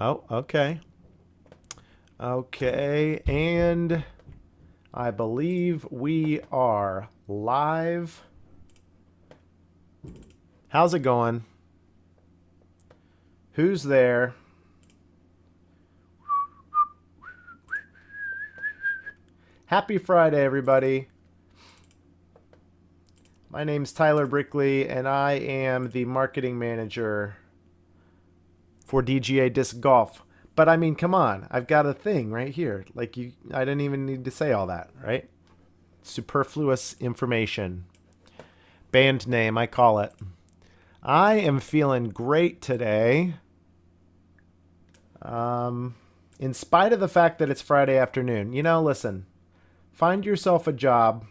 Oh, okay. Okay, and I believe we are live. How's it going? Who's there? Happy Friday, everybody. My name's Tyler Brickley, and I am the marketing manager for DGA Disc Golf. But I mean, come on, I've got a thing right here. I didn't even need to say all that, right? Superfluous information. Band name, I call it. I am feeling great today. In spite of the fact that it's Friday afternoon. Listen, find yourself a job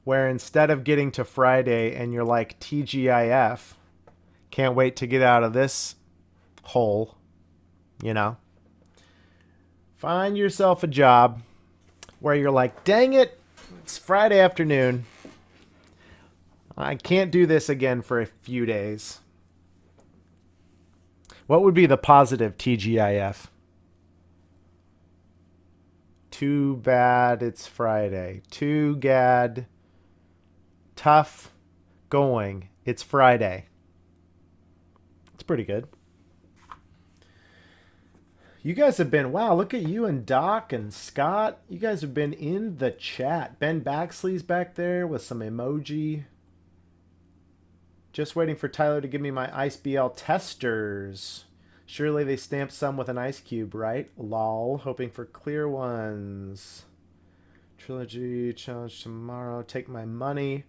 where instead of getting to Friday and you're like TGIF, can't wait to get out of this hole, you know. Find yourself a job where you're like, dang it, it's Friday afternoon. I can't do this again for a few days. What would be the positive TGIF? Too bad it's Friday. Too gad. Tough going. It's Friday. It's pretty good. You guys have been, wow, look at you and Doc and Scott. You guys have been in the chat. Ben Baxley's back there with some emoji. Just waiting for Tyler to give me my ICE BL testers. Surely they stamped some with an ice cube, right? Lol. Hoping for clear ones. Trilogy challenge tomorrow. Take my money.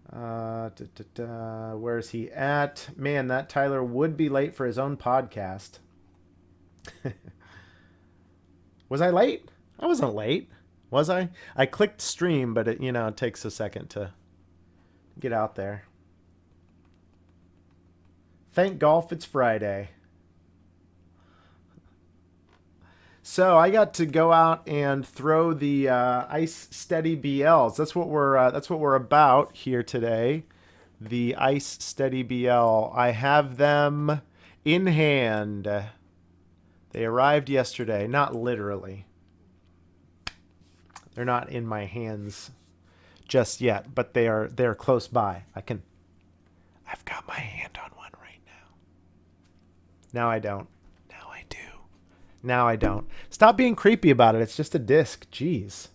Where's he at? Man, that Tyler would be late for his own podcast. Was I late? I wasn't late. Was I? I clicked stream, but it takes a second to get out there. Thank golf it's Friday. So I got to go out and throw the ICE Steady BLs. That's what we're about here today. The ICE Steady BL. I have them in hand. They arrived yesterday, not literally. They're not in my hands just yet, but they're close by. I've got my hand on one right now. Now I don't. Now I do. Now I don't. Stop being creepy about it. It's just a disc. Jeez.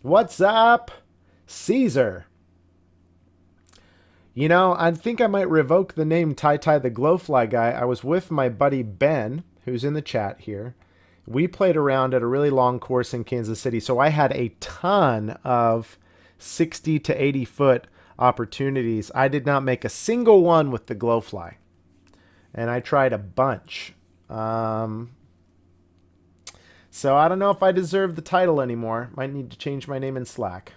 What's up, Caesar? I think I might revoke the name Ty Ty the Glowfly guy. I was with my buddy Ben, who's in the chat here. We played around at a really long course in Kansas City, so I had a ton of 60 to 80 foot opportunities. I did not make a single one with the Glowfly, and I tried a bunch. So I don't know if I deserve the title anymore. Might need to change my name in Slack.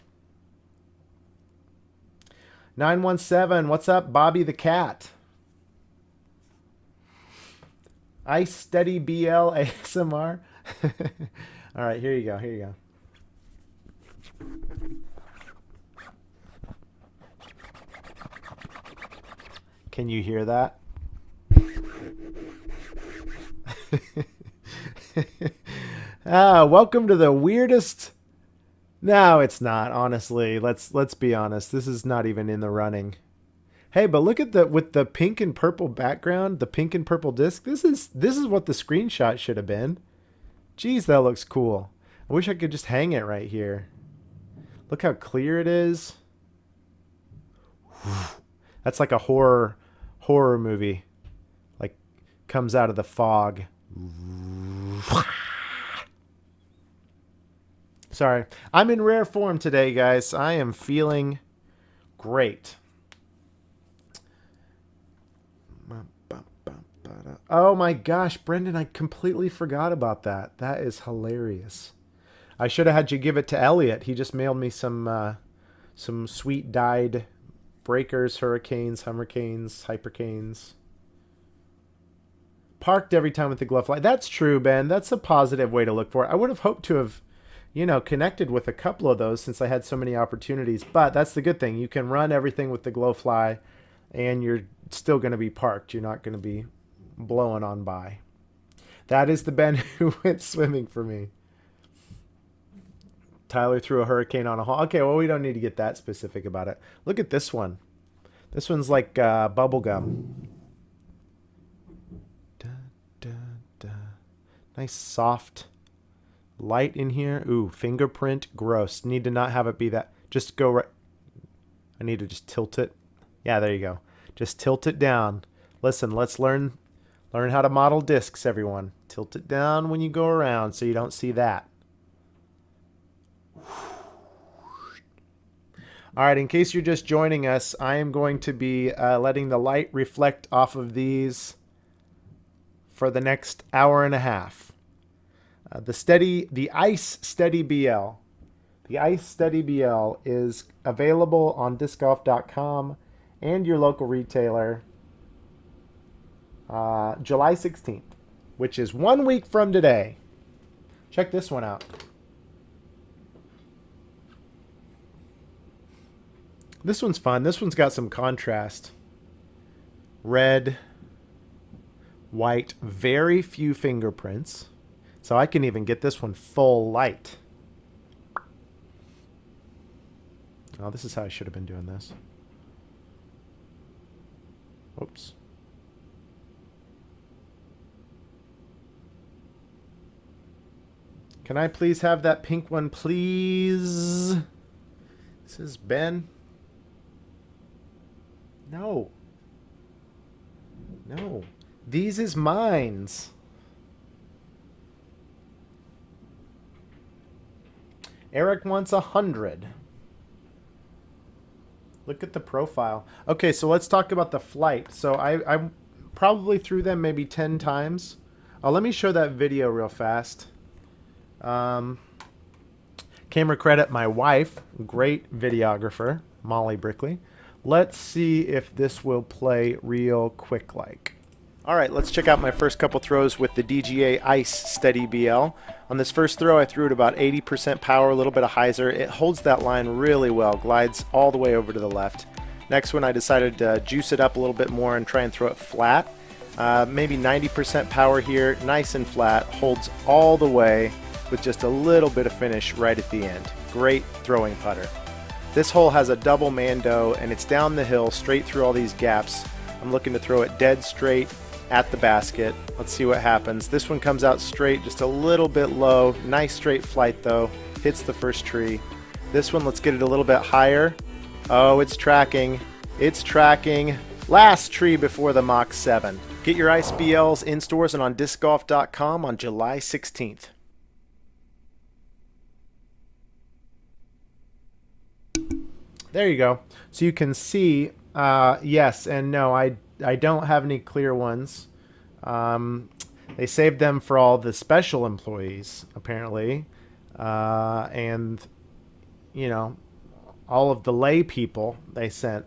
917, what's up, Bobby the Cat? ICE Steady BL ASMR. All right, here you go. Here you go. Can you hear that? Welcome to the weirdest. No, it's not. Honestly, let's be honest. This is not even in the running. Hey, but look at with the pink and purple background, the pink and purple disc. This is what the screenshot should have been. Jeez, that looks cool. I wish I could just hang it right here. Look how clear it is. That's like a horror movie. Like comes out of the fog. Sorry. I'm in rare form today, guys. I am feeling great. Oh my gosh, Brendan, I completely forgot about that. That is hilarious. I should have had you give it to Elliot. He just mailed me some sweet dyed breakers, hurricanes, hypercanes. Parked every time with the glove fly. That's true, Ben. That's a positive way to look for it. I would have hoped to have, connected with a couple of those since I had so many opportunities. But that's the good thing. You can run everything with the glow fly, and you're still going to be parked. You're not going to be blowing on by. That is the Ben who went swimming for me. Tyler threw a hurricane on a hole. Okay, well, we don't need to get that specific about it. Look at this one. This one's like bubble gum. Da, da, da. Nice soft light in here. Ooh, fingerprint. Gross. Need to not have it be that. Just go right. I need to just tilt it. Yeah, there you go. Just tilt it down. Listen, let's learn how to model discs, everyone. Tilt it down when you go around so you don't see that. All right, in case you're just joining us, I am going to be letting the light reflect off of these for the next hour and a half. The ICE Steady BL. The ICE Steady BL is available on discgolf.com and your local retailer July 16th, which is 1 week from today. Check this one out. This one's fun. This one's got some contrast. Red, white, very few fingerprints. So I can even get this one full light. Oh, this is how I should have been doing this. Oops. Can I please have that pink one, please? This is Ben. No. No. These is mines. Eric wants 100. Look at the profile. Okay, so let's talk about the flight. So I probably threw them maybe 10 times. Let me show that video real fast. Camera credit, my wife, great videographer, Molly Brickley. Let's see if this will play real quick like. All right, let's check out my first couple throws with the DGA ICE Steady BL. On this first throw, I threw it about 80% power, a little bit of hyzer. It holds that line really well, glides all the way over to the left. Next one, I decided to juice it up a little bit more and try and throw it flat. Maybe 90% power here, nice and flat, holds all the way with just a little bit of finish right at the end. Great throwing putter. This hole has a double mando and it's down the hill straight through all these gaps. I'm looking to throw it dead straight at the basket. Let's see what happens. This one comes out straight, just a little bit low. Nice straight flight though. Hits the first tree. This one, let's get it a little bit higher. Oh, it's tracking. It's tracking. Last tree before the Mach 7. Get your ICE BLs in stores and on discgolf.com on July 16th. There you go. So you can see, yes and no, I don't have any clear ones. They saved them for all the special employees, apparently. And, you know, all of the lay people they sent.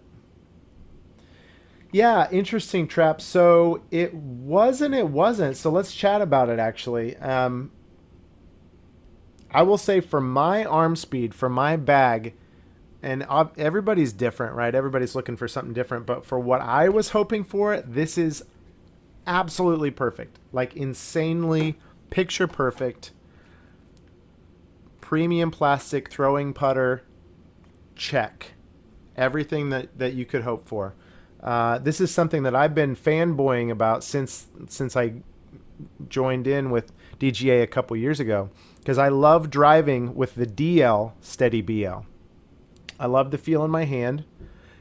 Yeah, interesting, Trap. So it wasn't. So let's chat about it, actually. I will say for my arm speed, for my bag, and everybody's different, right? Everybody's looking for something different. But for what I was hoping for, this is absolutely perfect. Like insanely picture perfect. Premium plastic throwing putter. Check. Everything that you could hope for. This is something that I've been fanboying about since I joined in with DGA a couple years ago. Because I love driving with the DL Steady BL. I love the feel in my hand.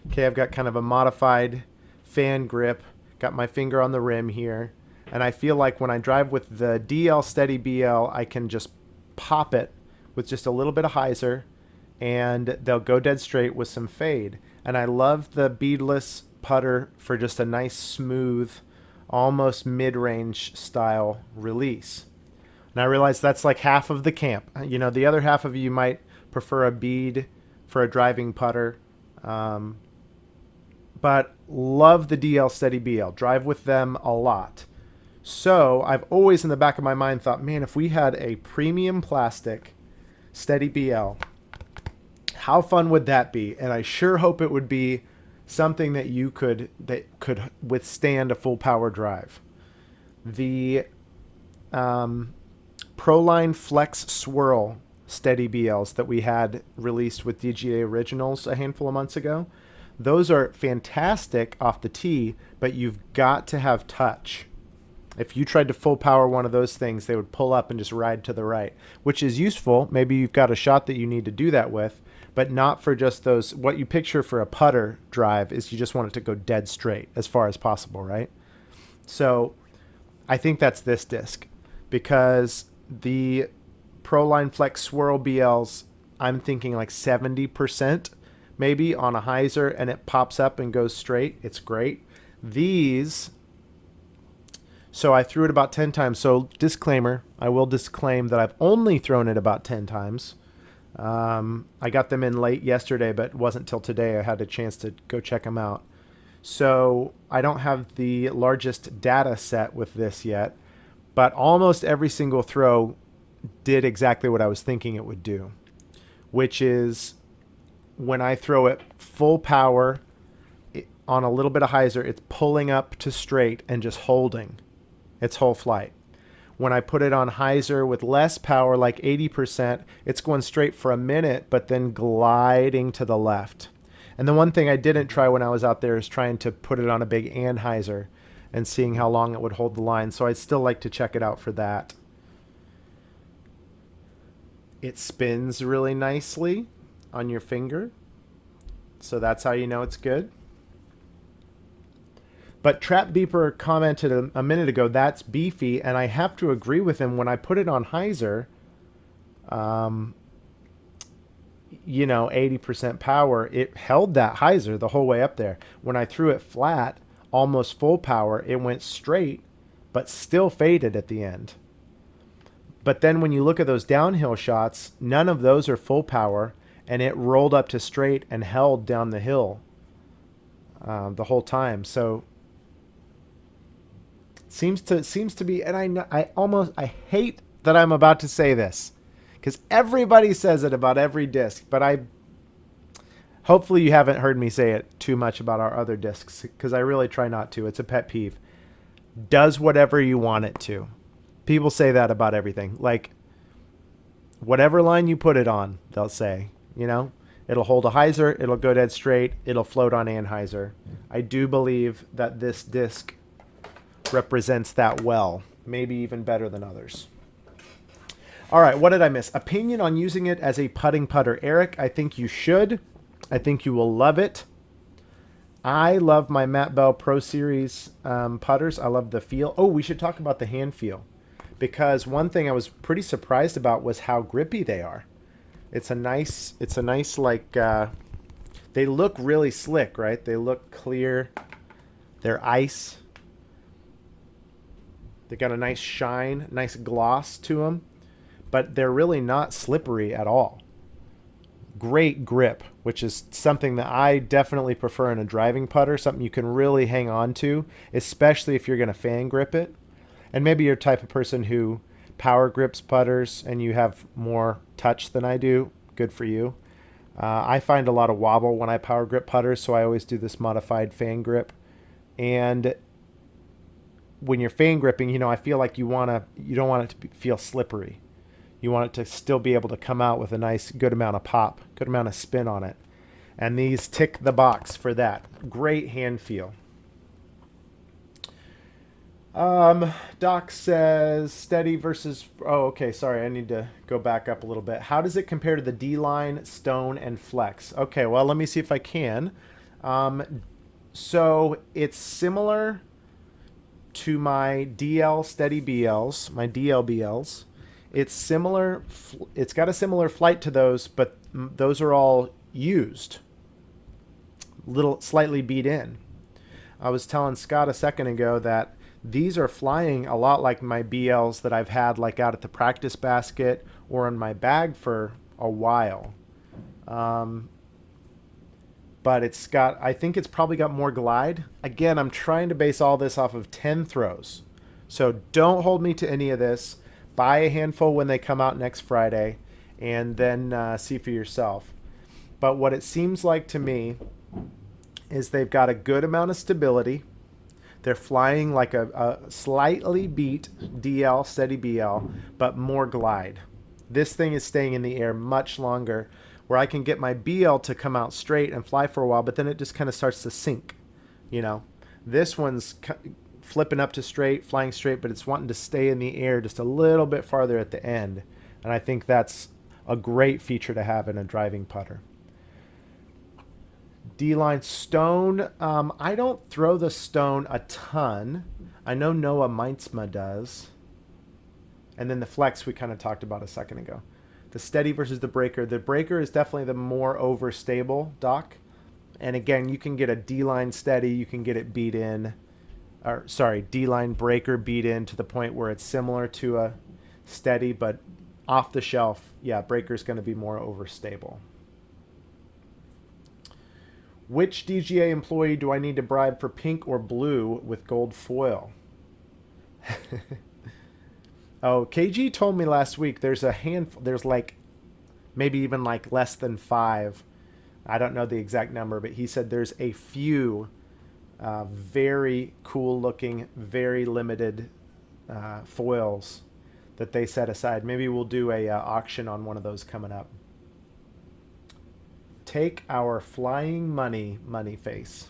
Okay, I've got kind of a modified fan grip. Got my finger on the rim here. And I feel like when I drive with the DL Steady BL, I can just pop it with just a little bit of hyzer. And they'll go dead straight with some fade. And I love the beadless putter for just a nice, smooth, almost mid-range style release. And I realize that's like half of the camp. You know, the other half of you might prefer a bead for a driving putter. But love the DL Steady BL. Drive with them a lot. So I've always in the back of my mind thought, man, if we had a premium plastic Steady BL, how fun would that be? And I sure hope it would be something that could withstand a full power drive. the Proline Flex Swirl Steady BLs that we had released with DGA Originals a handful of months ago. Those are fantastic off the tee, but you've got to have touch. If you tried to full power one of those things, they would pull up and just ride to the right, which is useful. Maybe you've got a shot that you need to do that with, but not for just those. What you picture for a putter drive is you just want it to go dead straight as far as possible, right? So I think that's this disc, because the Proline Flex Swirl BLs, I'm thinking like 70% maybe on a hyzer, and it pops up and goes straight. It's great. These, so I threw it about 10 times. So disclaimer, I will disclaim that I've only thrown it about 10 times. I got them in late yesterday, but it wasn't till today I had a chance to go check them out. So I don't have the largest data set with this yet, but almost every single throw did exactly what I was thinking it would do, which is when I throw it full power on a little bit of hyzer, it's pulling up to straight and just holding its whole flight. When I put it on hyzer with less power, like 80%, it's going straight for a minute, but then gliding to the left. And the one thing I didn't try when I was out there is trying to put it on a big anhyzer and seeing how long it would hold the line. So I'd still like to check it out for that. It spins really nicely on your finger, so that's how you know it's good. But Trap Beeper commented a minute ago, that's beefy, and I have to agree with him. When I put it on hyzer, 80% power, it held that hyzer the whole way up there. When I threw it flat, almost full power, it went straight, but still faded at the end. But then when you look at those downhill shots, none of those are full power, and it rolled up to straight and held down the hill the whole time. So seems to be, and I hate that I'm about to say this, because everybody says it about every disc, but hopefully you haven't heard me say it too much about our other discs, because I really try not to. It's a pet peeve. Does whatever you want it to. People say that about everything. Like, whatever line you put it on, they'll say, it'll hold a hyzer, it'll go dead straight, it'll float on anhyzer. I do believe that this disc represents that well, maybe even better than others. All right, what did I miss? Opinion on using it as a putting putter. Eric, I think you should. I think you will love it. I love my Matt Bell Pro Series putters. I love the feel. Oh, we should talk about the hand feel, because one thing I was pretty surprised about was how grippy they are. It's a nice like, they look really slick, right? They look clear. They're ice. They got a nice shine, nice gloss to them, but they're really not slippery at all. Great grip, which is something that I definitely prefer in a driving putter, something you can really hang on to, especially if you're going to fan grip it. And maybe you're the type of person who power grips putters and you have more touch than I do. Good for you. I find a lot of wobble when I power grip putters, so I always do this modified fan grip. And when you're fan gripping, I feel like you don't want it to feel slippery. You want it to still be able to come out with a nice, good amount of pop, good amount of spin on it. And these tick the box for that. Great hand feel. Doc says steady versus, okay, sorry, I need to go back up a little bit. How does it compare to the D-Line, Stone, and Flex? Okay, well, let me see if I can. So it's similar to my DL Steady BLs, my DL BLs. It's similar. It's got a similar flight to those, but those are all used, slightly beat in. I was telling Scott a second ago that these are flying a lot like my BLs that I've had like out at the practice basket or in my bag for a while. But I think it's probably got more glide. Again, I'm trying to base all this off of 10 throws. So don't hold me to any of this. Buy a handful when they come out next Friday and then see for yourself. But what it seems like to me is they've got a good amount of stability. They're flying like a slightly beat DL, Steady BL, but more glide. This thing is staying in the air much longer, where I can get my BL to come out straight and fly for a while, but then it just kind of starts to sink, you know. This one's flipping up to straight, flying straight, but it's wanting to stay in the air just a little bit farther at the end. And I think that's a great feature to have in a driving putter. D-line stone. I don't throw the stone a ton. I know Noah Meintzma does. And then the flex we kind of talked about a second ago. The steady versus the breaker. The breaker is definitely the more overstable dock. And again, you can get a D-line steady. You can get it beat in. Or sorry, D-line breaker beat in to the point where it's similar to a steady, but off the shelf, yeah, breaker's going to be more overstable. Which DGA employee do I need to bribe for pink or blue with gold foil? Oh, KG told me last week there's a handful, there's like maybe even like less than 5. I don't know the exact number, but he said there's a few very cool looking, very limited foils that they set aside. Maybe we'll do a auction on one of those coming up. Take our flying money face.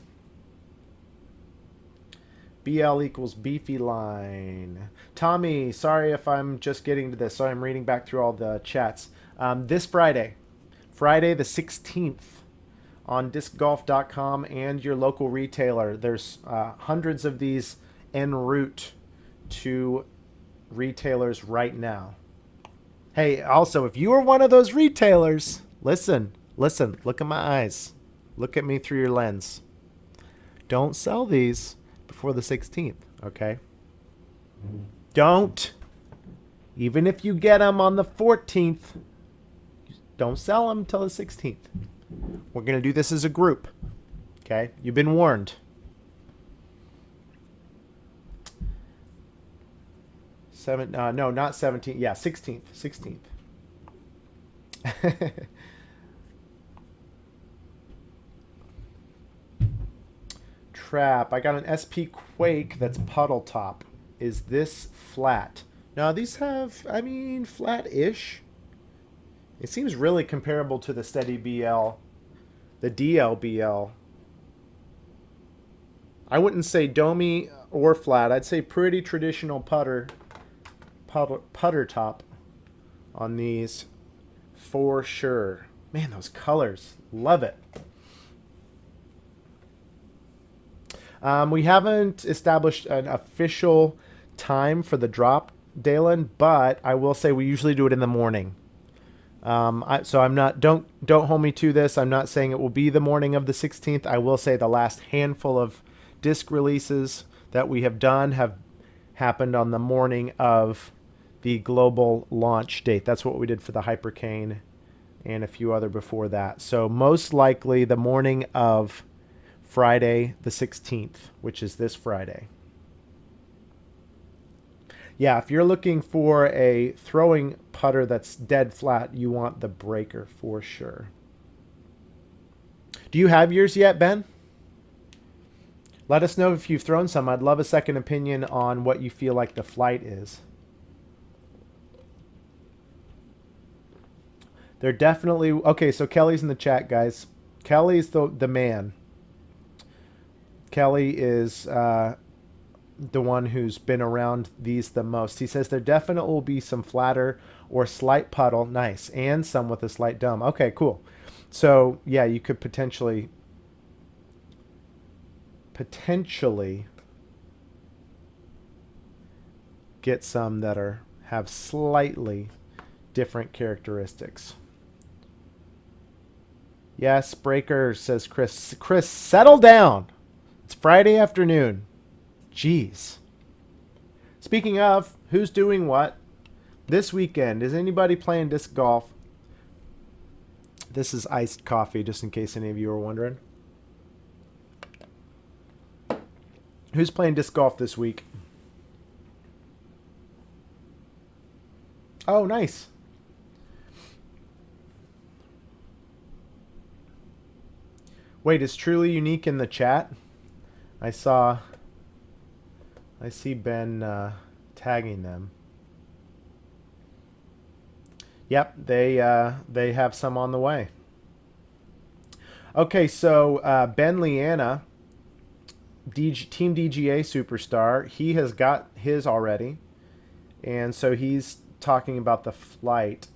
BL equals beefy line. Tommy, sorry if I'm just getting to this. Sorry, I'm reading back through all the chats. This Friday the 16th, on discgolf.com and your local retailer, there's hundreds of these en route to retailers right now. Hey, also, if you are one of those retailers, listen, look at my eyes. Look at me through your lens. Don't sell these before the 16th, okay? Don't. Even if you get them on the 14th, don't sell them until the 16th. We're going to do this as a group, okay? You've been warned. No, not 17th. Yeah, 16th. Trap. I got an SP Quake that's puddle top. Is this flat? No, these have, I mean, flat-ish. It seems really comparable to the Steady BL, the DL BL. I wouldn't say domey or flat. I'd say pretty traditional putter top on these for sure. Man, those colors. Love it. We haven't established an official time for the drop, Dalen, but I will say we usually do it in the morning. So I'm not, don't hold me to this. I'm not saying it will be the morning of the 16th. I will say the last handful of disc releases that we have done have happened on the morning of the global launch date. That's what we did for the Hypercane and a few other before that. So most likely the morning of Friday the 16th, which is this Friday. Yeah, if you're looking for a throwing putter that's dead flat, you want the breaker for sure. Do you have yours yet, Ben? Let us know if you've thrown some. I'd love a second opinion on what you feel like the flight is. They're definitely... Okay, so Kelly's in the chat, guys. Kelly's the man. Kelly is the one who's been around these the most. He says there definitely will be some flatter or slight puddle. Nice. And some with a slight dome. Okay, cool. So, yeah, you could potentially get some that have slightly different characteristics. Yes, breaker, says Chris. Chris, settle down. It's Friday afternoon. Jeez. Speaking of, who's doing what this weekend? Is anybody playing disc golf? This is iced coffee, just in case any of you are wondering. Who's playing disc golf this week? Oh, nice. Wait, is Truly Unique in the chat? I saw I see Ben tagging them. Yep, they have some on the way. Okay, so Ben Liana, Team DGA superstar, he has got his already, and so he's talking about the flight.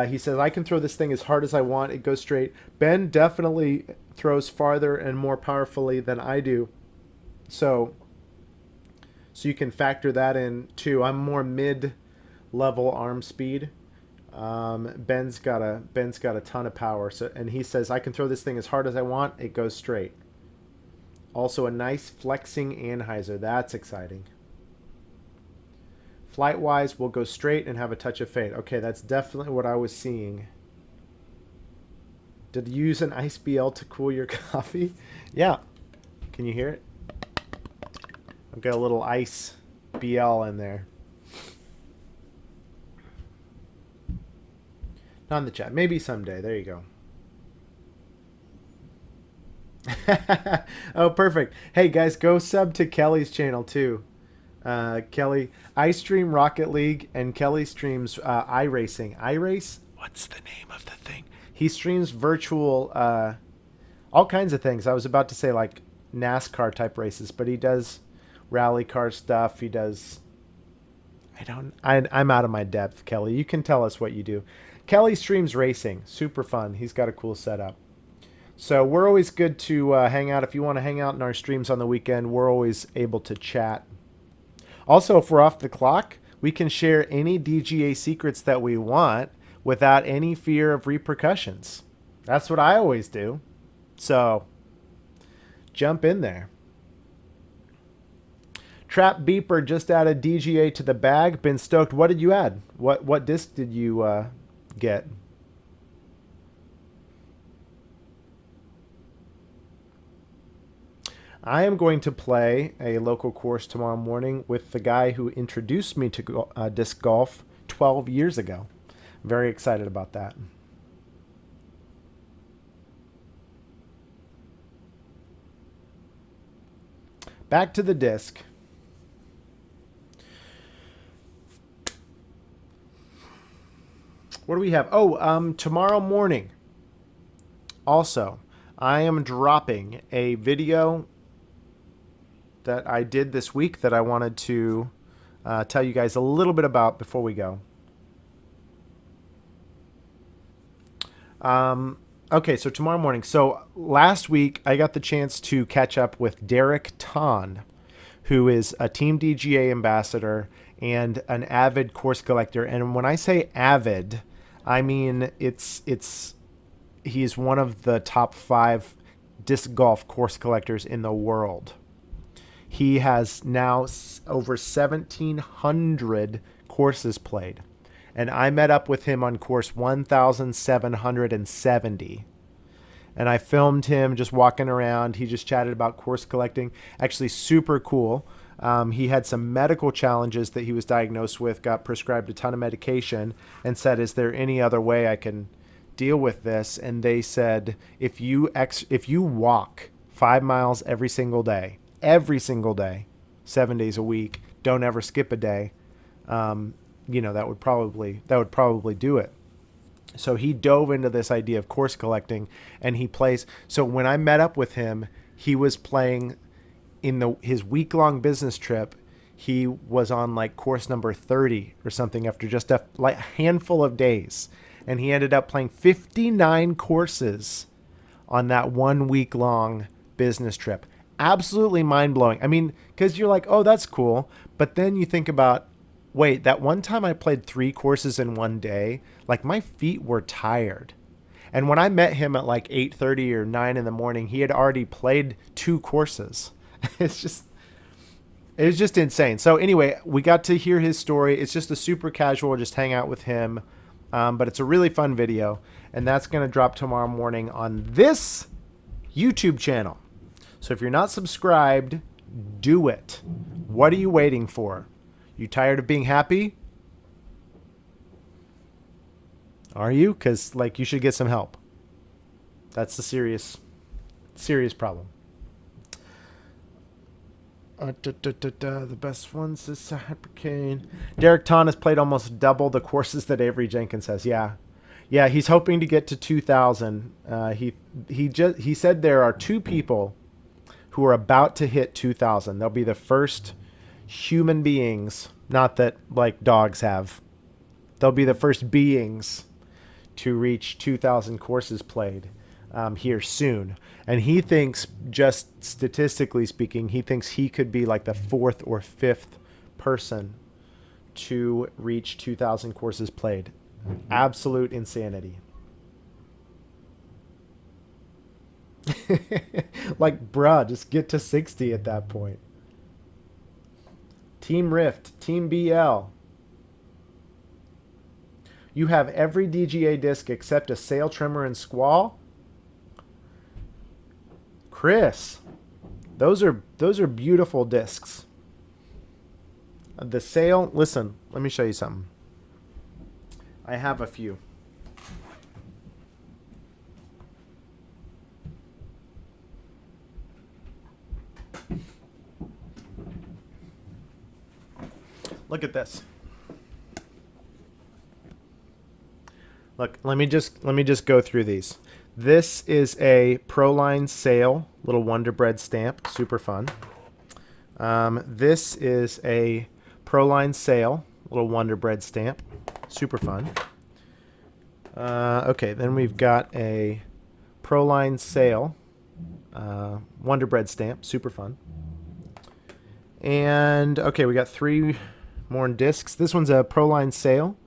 He says, I can throw this thing as hard as I want. It goes straight. Ben definitely throws farther and more powerfully than I do. So you can factor that in too. I'm more mid-level arm speed. Ben's got a ton of power. So, and he says, I can throw this thing as hard as I want. It goes straight. Also a nice flexing anhyzer. That's exciting. Flight-wise, we'll go straight and have a touch of fade. Okay, that's definitely what I was seeing. Did you use an ICE BL to cool your coffee? Yeah. Can you hear it? I've got a little ICE BL in there. Not in the chat. Maybe someday. There you go. Oh, perfect. Hey, guys, go sub to Kelly's channel, too. Kelly, I stream Rocket League, and Kelly streams iRacing. iRace? What's the name of the thing? He streams virtual, all kinds of things. I was about to say, like, NASCAR type races, but he does rally car stuff. He does... I'm out of my depth, Kelly. You can tell us what you do. Kelly streams racing. Super fun. He's got a cool setup. So we're always good to hang out. If you want to hang out in our streams on the weekend, we're always able to chat. Also, if we're off the clock, we can share any DGA secrets that we want without any fear of repercussions. That's what I always do. So jump in there. Trap Beeper just added DGA to the bag. Been stoked. What did you add? What disc did you get? I am going to play a local course tomorrow morning with the guy who introduced me to disc golf 12 years ago. Very excited about that. Back to the disc. What do we have? Oh, tomorrow morning. Also, I am dropping a video that I did this week that I wanted to tell you guys a little bit about before we go. Okay, so tomorrow morning. So last week I got the chance to catch up with Derek Ton, who is a Team DGA ambassador and an avid course collector. And when I say avid, I mean he's one of the top 5 disc golf course collectors in the world. He has now over 1,700 courses played. And I met up with him on course 1,770. And I filmed him just walking around. He just chatted about course collecting. Actually, super cool. He had some medical challenges that he was diagnosed with, got prescribed a ton of medication, and said, is there any other way I can deal with this? And they said, if you walk 5 miles every single day, 7 days a week, don't ever skip a day, that would probably do it. So he dove into this idea of course collecting, and he plays. So when I met up with him, he was playing in his week-long business trip. He was on like course number 30 or something after just a handful of days. And he ended up playing 59 courses on that 1 week long business trip. Absolutely mind-blowing. I mean, because you're like, oh, that's cool. But then you think about, wait, that one time I played 3 courses in one day, like my feet were tired. And when I met him at like 8:30 or 9 in the morning, he had already played 2 courses. It was just insane. So anyway, we got to hear his story. It's just a super casual, just hang out with him. But it's a really fun video. And that's going to drop tomorrow morning on this YouTube channel. So if you're not subscribed, do it. What are you waiting for? You tired of being happy? Are you? Because you should get some help. That's the serious problem. The best ones is Hypercane. Derek Ton has played almost double the courses that Avery Jenkins has. Yeah, yeah. He's hoping to get to 2,000. He said there are two people who are about to hit 2,000. They'll be the first human beings, not that like dogs have. They'll be the first beings to reach 2,000 courses played here soon. And he thinks, just statistically speaking, he thinks he could be like the fourth or fifth person to reach 2,000 courses played. Absolute insanity. Like, bruh, just get to 60 at that point. Team Rift, Team BL. You have every DGA disc except a sail, trimmer, and squall. Chris, those are beautiful discs. The sail, listen, let me show you something. I have a few. Look at this. Look, let me just go through these. This is a Proline Sail, little Wonder Bread stamp, super fun. This is a Proline Sail, little Wonder Bread stamp, super fun. Okay, then we've got a Proline Sail, Wonder Bread stamp, super fun. And okay, we got three more discs. This one's a Proline Sail,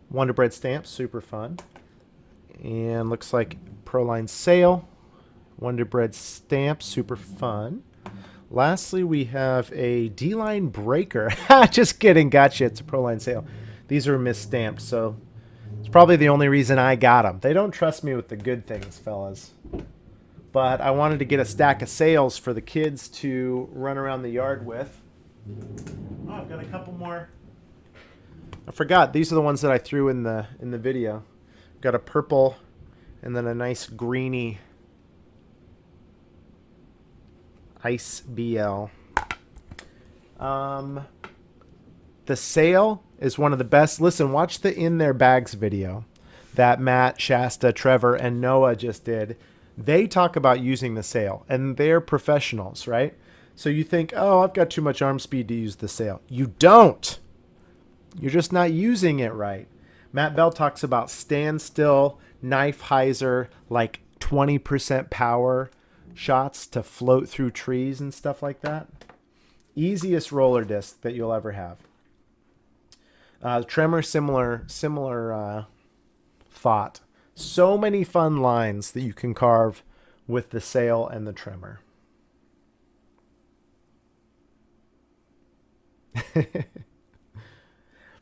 Wonder Bread stamp, super fun. And looks like Proline Sail, Wonder Bread stamp, super fun. Lastly, we have a D-Line Breaker. Just kidding, gotcha, it's a Proline Sail. These are misstamped, so it's probably the only reason I got them. They don't trust me with the good things, fellas. But I wanted to get a stack of sails for the kids to run around the yard with. Oh, I've got a couple more. I forgot, these are the ones that I threw in the video. Got a purple and then a nice greeny ICE BL. The sail is one of the best. Listen, watch the In Their Bags video that Matt, Shasta, Trevor, and Noah just did. They talk about using the sail, and they're professionals, right? So you think, oh, I've got too much arm speed to use the sail. You don't. You're just not using it right. Matt Bell talks about standstill, knife hyzer, like 20% power shots to float through trees and stuff like that. Easiest roller disc that you'll ever have. Tremor, similar thought. So many fun lines that you can carve with the sail and the tremor.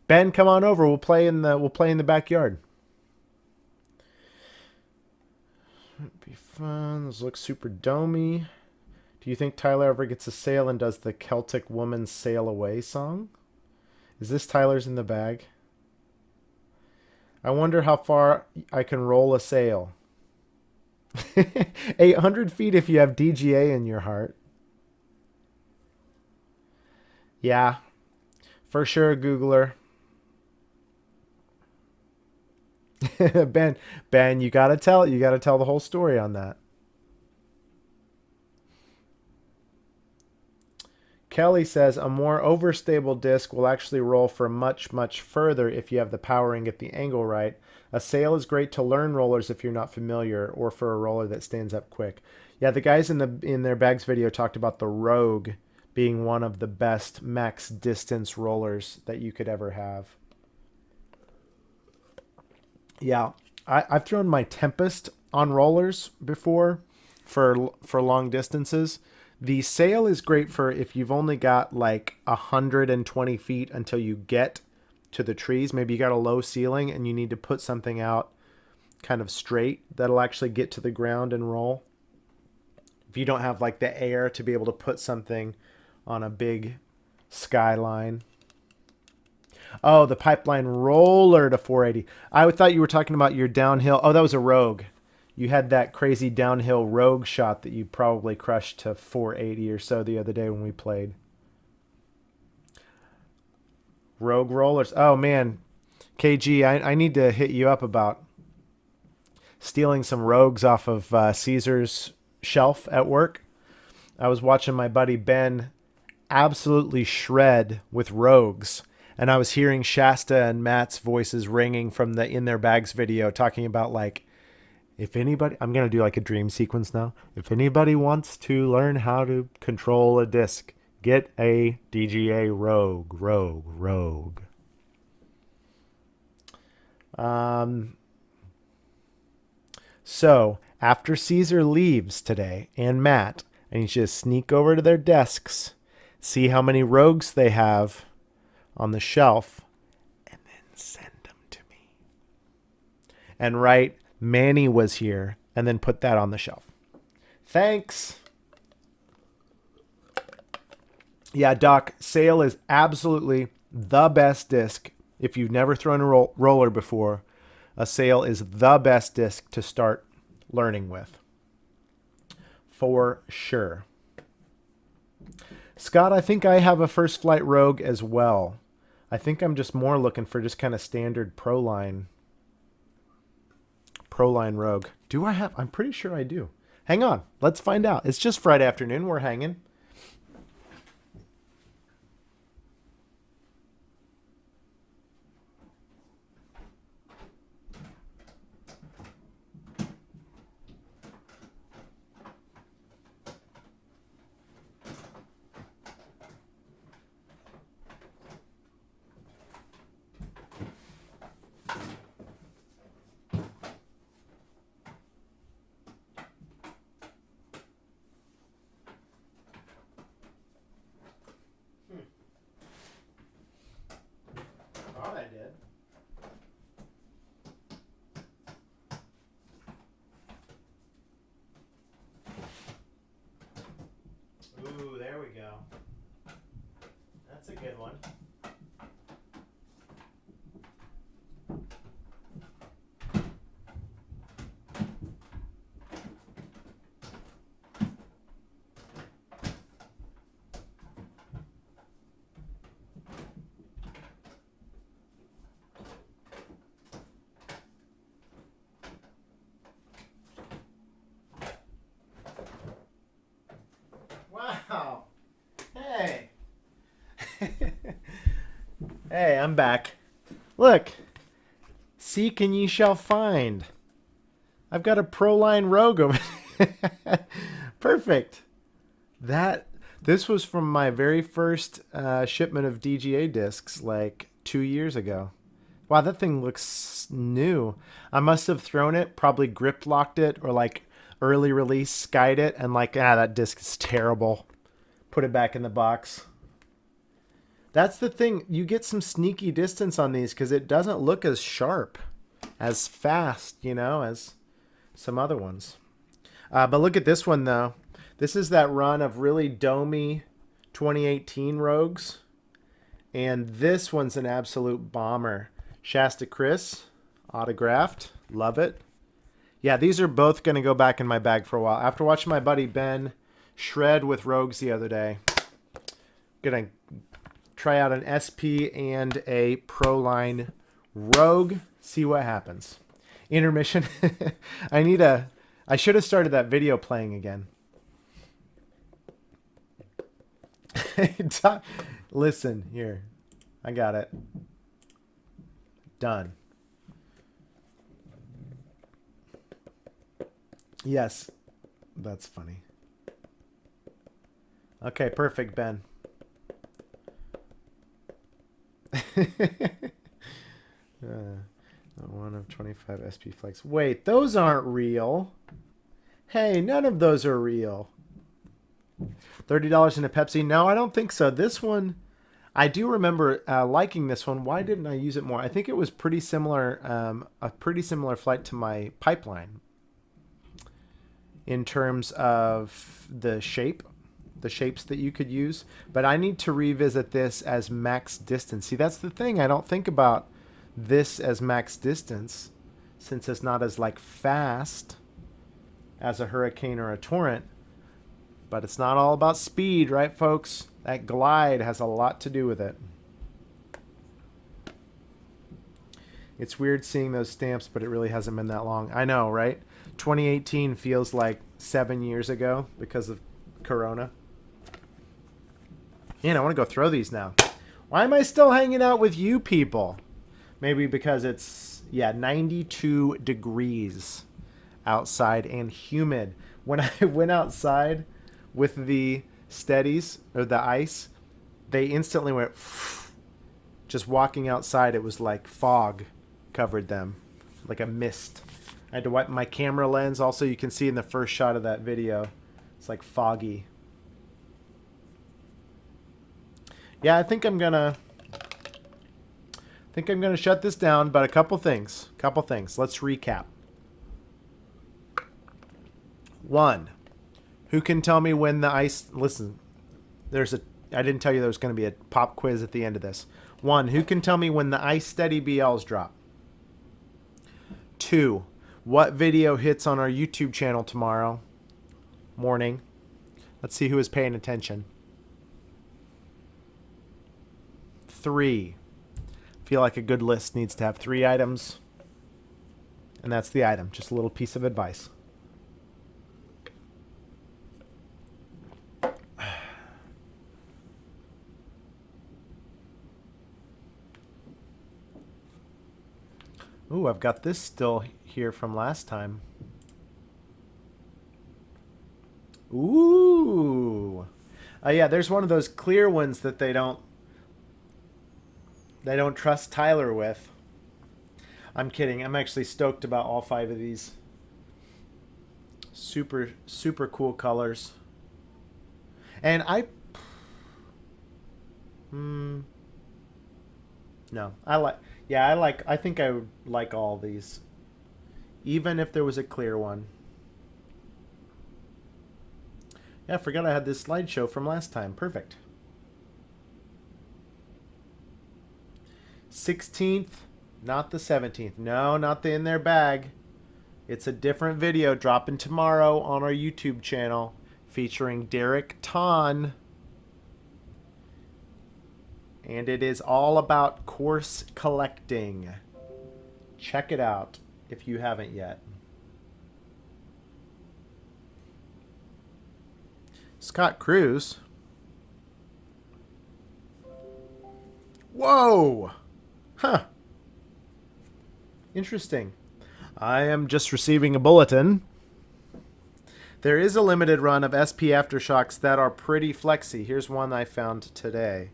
Ben, come on over. We'll play in the backyard. It'd be fun. Those look super domey. Do you think Tyler ever gets a sail and does the Celtic Woman Sail Away song? Is this Tyler's in the bag? I wonder how far I can roll a sail. 800 feet if you have DGA in your heart. Yeah, for sure, Googler. Ben, you gotta tell the whole story on that. Kelly says a more overstable disc will actually roll for much, much further if you have the power and get the angle right. A sail is great to learn rollers if you're not familiar, or for a roller that stands up quick. Yeah, the guys in their bags video talked about the Rogue being one of the best max distance rollers that you could ever have. Yeah, I've thrown my Tempest on rollers before for long distances. The sail is great for if you've only got like 120 feet until you get to the trees. Maybe you got a low ceiling and you need to put something out kind of straight that'll actually get to the ground and roll. If you don't have like the air to be able to put something on a big skyline. Oh, the pipeline roller to 480. I thought you were talking about your downhill. Oh, that was a Rogue. You had that crazy downhill rogue shot that you probably crushed to 480 or so the other day when we played. Rogue rollers. Oh man, KG, I need to hit you up about stealing some rogues off of Caesar's shelf at work. I was watching my buddy Ben absolutely shred with rogues, and I was hearing Shasta and Matt's voices ringing from the In Their Bags video talking about, like, if anybody, I'm going to do like a dream sequence now. If anybody wants to learn how to control a disc, get a DGA rogue. So after Caesar leaves today and Matt, I need you to sneak over to their desks, see how many rogues they have on the shelf, and then send them to me. And write, Manny was here, and then put that on the shelf. Thanks. Yeah, Doc, Sail is absolutely the best disc. If you've never thrown a roller before, a Sail is the best disc to start learning with. For sure. Scott, I think I have a First Flight Rogue as well. I think I'm just more looking for just kind of standard Proline Rogue. Do I have? I'm pretty sure I do. Hang on. Let's find out. It's just Friday afternoon. We're hanging. Thought I did. Ooh, there we go. That's a good one. Wow. Hey. Hey, I'm back. Look. Seek and ye shall find. I've got a Proline Rogue over there. Perfect. This was from my very first shipment of DGA discs like 2 years ago. Wow, that thing looks new. I must have thrown it, probably grip locked it, or like early release skied it, and like, that disc is terrible. Put it back in the box. That's the thing. You get some sneaky distance on these because it doesn't look as sharp, as fast, as some other ones. But look at this one, though. This is that run of really domey 2018 Rogues. And this one's an absolute bomber. Shasta Chris, autographed. Love it. Yeah, these are both going to go back in my bag for a while. After watching my buddy Ben shred with Rogues the other day, going to try out an SP and a Proline Rogue. See what happens. Intermission. I should have started that video playing again. Listen, here. I got it. Done. Yes. That's funny. Okay, perfect, Ben. One of 25 SP Flex. Wait, those aren't real. Hey, none of those are real. $30 in a Pepsi? No, I don't think so. This one, I do remember liking this one. Why didn't I use it more? I think it was pretty similar, a pretty similar flight to my Pipeline in terms of the shapes that you could use. But I need to revisit this as max distance. See, that's the thing. I don't think about this as max distance since it's not as like fast. as a hurricane or a torrent. But it's not all about speed, right, folks? That glide has a lot to do with it. It's weird seeing those stamps, but it really hasn't been that long. I know, right? 2018 feels like 7 years ago because of Corona. Man, I want to go throw these now. Why am I still hanging out with you people? Maybe because it's, 92 degrees outside and humid. When I went outside with the Steadies, or the ICE, they instantly went, just walking outside, it was like fog covered them, like a mist. I had to wipe my camera lens. Also, you can see in the first shot of that video, it's like foggy. Yeah, I think I'm gonna shut this down, but a couple things. Let's recap. 1, who can tell me when the ICE, listen, I didn't tell you there was going to be a pop quiz at the end of this. 1, who can tell me when the ICE Steady BLs drop? 2, what video hits on our YouTube channel tomorrow morning? Let's see who is paying attention. 3, feel like a good list needs to have 3 items. And that's the item, just a little piece of advice. Ooh, I've got this still here from last time. Ooh. Yeah, there's one of those clear ones that they don't trust Tyler with. I'm kidding. I'm actually stoked about all 5 of these. Super, super cool colors. And I think I would like all these. Even if there was a clear one. Yeah, I forgot I had this slideshow from last time. Perfect. 16th, not the 17th. No, not the in their bag. It's a different video dropping tomorrow on our YouTube channel featuring Derek Ton. And it is all about course collecting. Check it out if you haven't yet. Scott Cruz. Whoa! Huh. Interesting. I am just receiving a bulletin. There is a limited run of SP Aftershocks that are pretty flexy. Here's one I found today.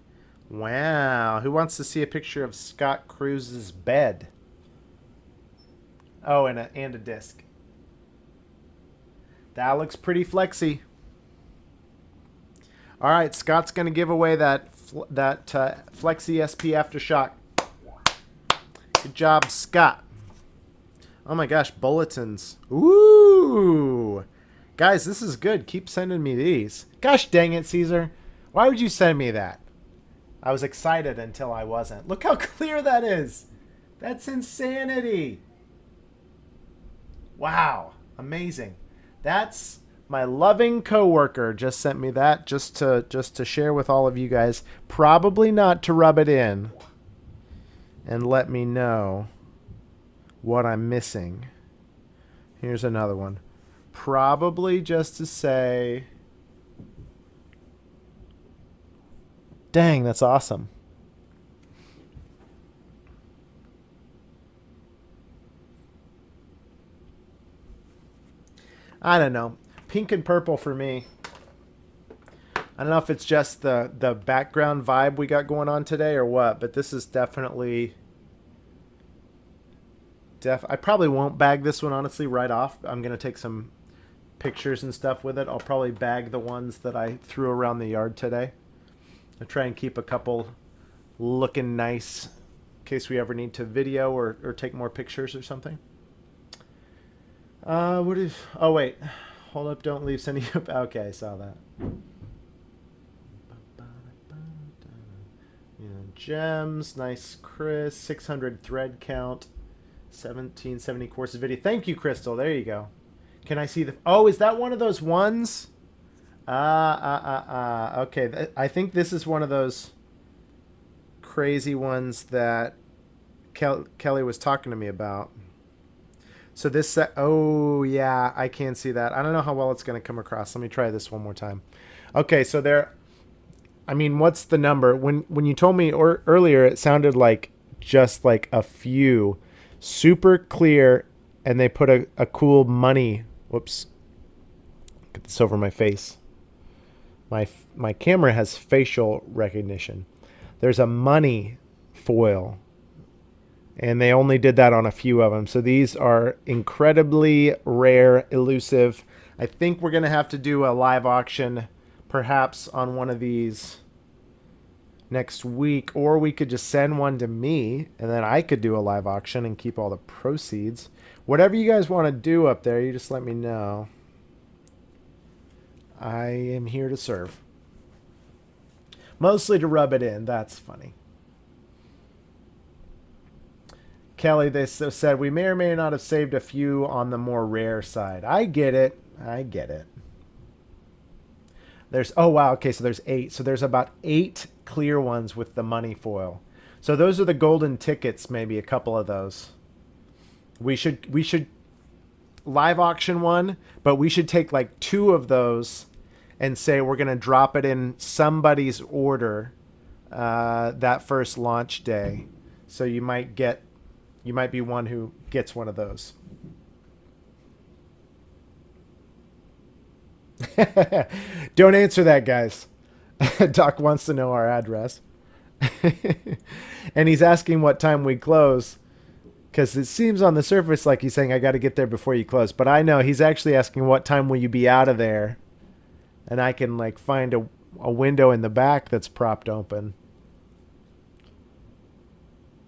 Wow. Who wants to see a picture of Scott Cruz's bed? Oh, and a disc. That looks pretty flexy. All right, Scott's going to give away that Flexi SP Aftershock. Good job, Scott. Oh my gosh, bulletins. Ooh. Guys, this is good. Keep sending me these. Gosh dang it, Caesar. Why would you send me that? I was excited until I wasn't. Look how clear that is. That's insanity. Wow. Amazing. That's my loving coworker just sent me that just to share with all of you guys. Probably not to rub it in and let me know what I'm missing. Here's another one. Probably just to say, dang, that's awesome. I don't know. Pink and purple for me. I don't know if it's just the background vibe we got going on today or what, but this is definitely... I probably won't bag this one, honestly, right off. I'm going to take some pictures and stuff with it. I'll probably bag the ones that I threw around the yard today. I'll try and keep a couple looking nice in case we ever need to video or take more pictures or something. What if... Oh, wait. Hold up, don't leave sending up. Okay, I saw that. Gems, nice, Chris. 600 thread count. 1770 courses video. Thank you, Crystal. There you go. Can I see the... Oh, is that one of those ones? Okay, I think this is one of those crazy ones that Kelly was talking to me about. So this set... Oh, yeah, I can't see that. I don't know how well it's going to come across. Let me try this one more time. Okay, so there... I mean, what's the number? When you told me earlier, it sounded like just like a few. Super clear, and they put a cool money... Whoops. Get this over my face. My camera has facial recognition. There's a money foil, and they only did that on a few of them. So these are incredibly rare, elusive. I think we're going to have to do a live auction perhaps on one of these next week, or we could just send one to me, and then I could do a live auction and keep all the proceeds. Whatever you guys want to do up there, you just let me know. I am here to serve. Mostly to rub it in. That's funny. Kelly, they said, we may or may not have saved a few on the more rare side. I get it. I get it. There's, oh wow, okay, so there's 8. So there's about 8 clear ones with the money foil. So those are the golden tickets, maybe a couple of those. We should live auction one, but we should take like 2 of those and say we're going to drop it in somebody's order that first launch day. So you might be one who gets one of those. Don't answer that, guys. Doc wants to know our address. And he's asking what time we close, because it seems on the surface like he's saying I got to get there before you close, but I know he's actually asking what time will you be out of there, and I can like find a window in the back that's propped open.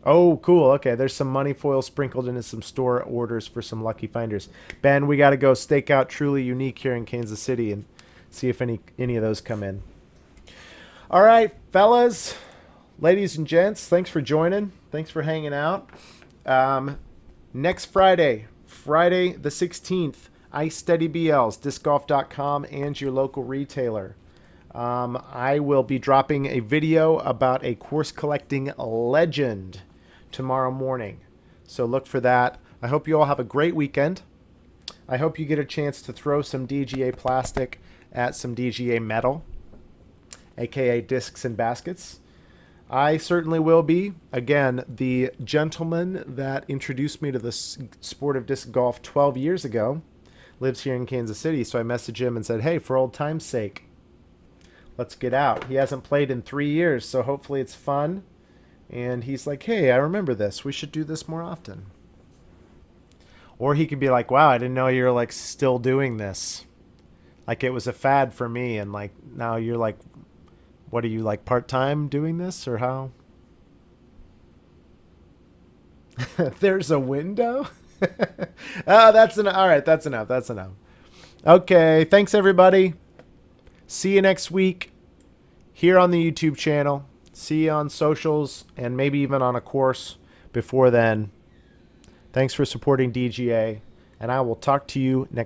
Oh, cool. Okay, there's some money foil sprinkled into some store orders for some lucky finders. Ben, we got to go stake out Truly Unique here in Kansas City and see if any of those come in. All right, fellas, ladies and gents, thanks for joining. Thanks for hanging out. Next Friday the 16th, ICE Steady BLs, discgolf.com, and your local retailer. I will be dropping a video about a course collecting legend tomorrow morning. So look for that. I hope you all have a great weekend. I hope you get a chance to throw some DGA plastic at some DGA metal, aka discs and baskets. I certainly will be. Again, the gentleman that introduced me to the sport of disc golf 12 years ago lives here in Kansas City, so I messaged him and said, hey, for old time's sake, let's get out. He hasn't played in 3 years, so hopefully it's fun. And he's like, hey, I remember this. We should do this more often. Or he could be like, wow, I didn't know you're like still doing this. Like it was a fad for me, and like now you're like, what are you, like part-time doing this, or how? There's a window? Oh, that's enough. All right, that's enough. That's enough. Okay, thanks everybody. See you next week here on the YouTube channel. See you on socials and maybe even on a course before then. Thanks for supporting DGA, and I will talk to you next